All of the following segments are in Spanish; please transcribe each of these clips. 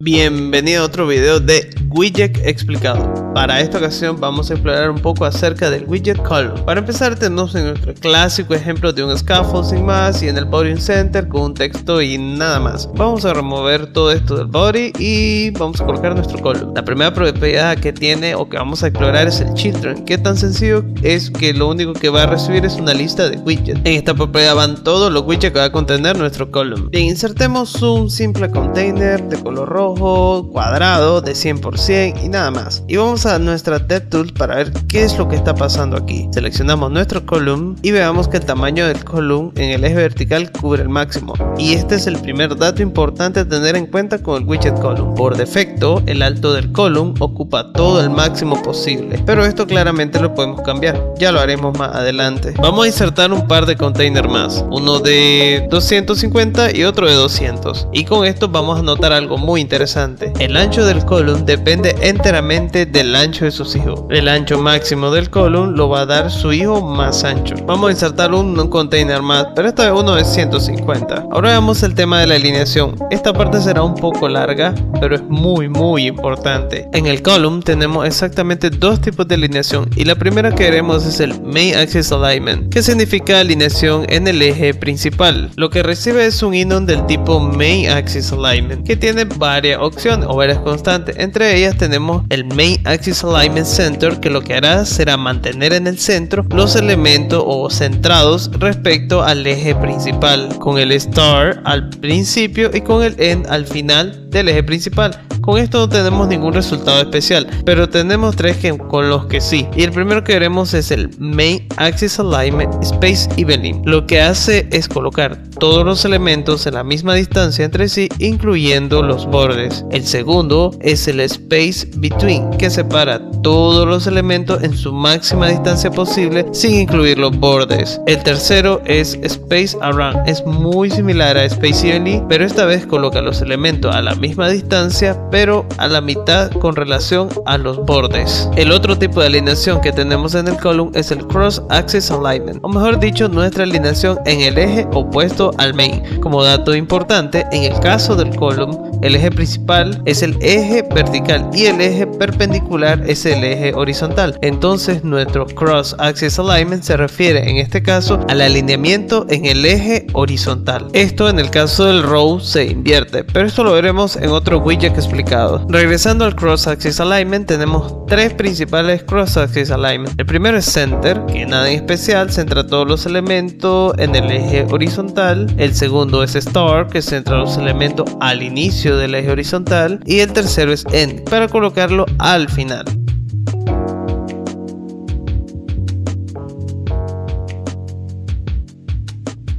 Bienvenido a otro video de Widget explicado. Para esta ocasión vamos a explorar un poco acerca del Widget Column. Para empezar tenemos en nuestro clásico ejemplo de un scaffold sin más y en el Body Center con un texto y nada más. Vamos a remover todo esto del body y vamos a colocar nuestro column. La primera propiedad que tiene o que vamos a explorar es el children, que tan sencillo es que lo único que va a recibir es una lista de widgets. En esta propiedad van todos los widgets que va a contener nuestro column. Bien, insertemos un simple container de color rojo cuadrado de 100% y nada más, y vamos a nuestra DevTools para ver qué es lo que está pasando aquí. Seleccionamos nuestro column y veamos que el tamaño del column en el eje vertical cubre el máximo, y este es el primer dato importante a tener en cuenta con el widget column. Por defecto el alto del column ocupa todo el máximo posible, pero esto claramente lo podemos cambiar, ya lo haremos más adelante. Vamos a insertar un par de containers más, uno de 250 y otro de 200, y con esto vamos a notar algo muy interesante. El ancho del column depende enteramente del ancho de sus hijos. El ancho máximo del column lo va a dar su hijo más ancho. Vamos a insertar un container más, pero esta vez uno de 150. Ahora veamos el tema de la alineación. Esta parte será un poco larga, pero es muy importante. En el column tenemos exactamente dos tipos de alineación, y la primera que veremos es el Main Axis Alignment, que significa alineación en el eje principal. Lo que recibe es un inon del tipo Main Axis Alignment, que tiene varias opciones o varias constantes. Entre ellas tenemos el Main Axis Alignment Center, que lo que hará será mantener en el centro los elementos o centrados respecto al eje principal, con el start al principio y con el end al final del eje principal. Con esto no tenemos ningún resultado especial, pero tenemos tres con los que sí, y el primero que veremos es el Main Axis Alignment Space Evening. Lo que hace es colocar todos los elementos en la misma distancia entre sí, incluyendo los bordes. El segundo es el Space Between, que separa todos los elementos en su máxima distancia posible sin incluir los bordes. El tercero es Space Around, es muy similar a Space Evening, pero esta vez coloca los elementos a la misma distancia pero a la mitad con relación a los bordes. El otro tipo de alineación que tenemos en el column es el Cross Axis Alignment, o mejor dicho, nuestra alineación en el eje opuesto al main. Como dato importante, en el caso del column, el eje principal es el eje vertical y el eje perpendicular es el eje horizontal. Entonces nuestro Cross Axis Alignment se refiere en este caso al alineamiento en el eje horizontal. Esto en el caso del row se invierte, pero esto lo veremos en otro widget explicado. Regresando al Cross Axis Alignment, tenemos tres principales Cross Axis Alignment. El primero es Center, que nada en especial, centra todos los elementos en el eje horizontal. El segundo es Start, que centra los elementos al inicio del eje horizontal, y el tercero es End, para colocarlo al final.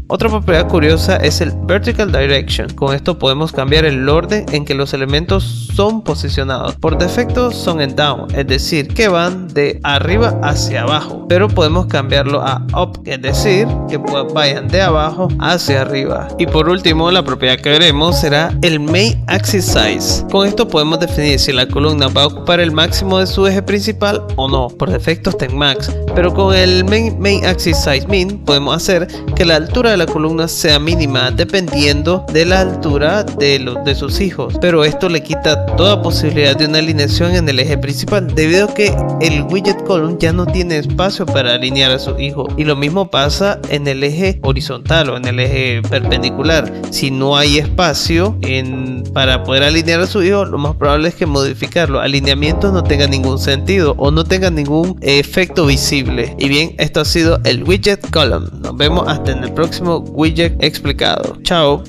Otra propiedad curiosa es el Vertical Direction. Con esto podemos cambiar el orden en que los elementos son posicionados. Por defecto son en down, es decir, que van de arriba hacia abajo, pero podemos cambiarlo a up, es decir, que vayan de abajo hacia arriba. Y por último, la propiedad que veremos será el Main Axis Size. Con esto podemos definir si la columna va a ocupar el máximo de su eje principal o no. Por defecto está en max, pero con el Main Axis Size Min podemos hacer que la altura de la columna sea mínima dependiendo de la altura de sus hijos, pero esto le quita toda posibilidad de una alineación en el eje principal, debido a que el widget column ya no tiene espacio para alinear a su hijo, y lo mismo pasa en el eje horizontal o en el eje perpendicular. Si no hay espacio para poder alinear a su hijo, lo más probable es que modificar los alineamientos no tenga ningún sentido o no tenga ningún efecto visible. Y bien, esto ha sido el widget column. Nos vemos hasta en el próximo widget explicado. Chao.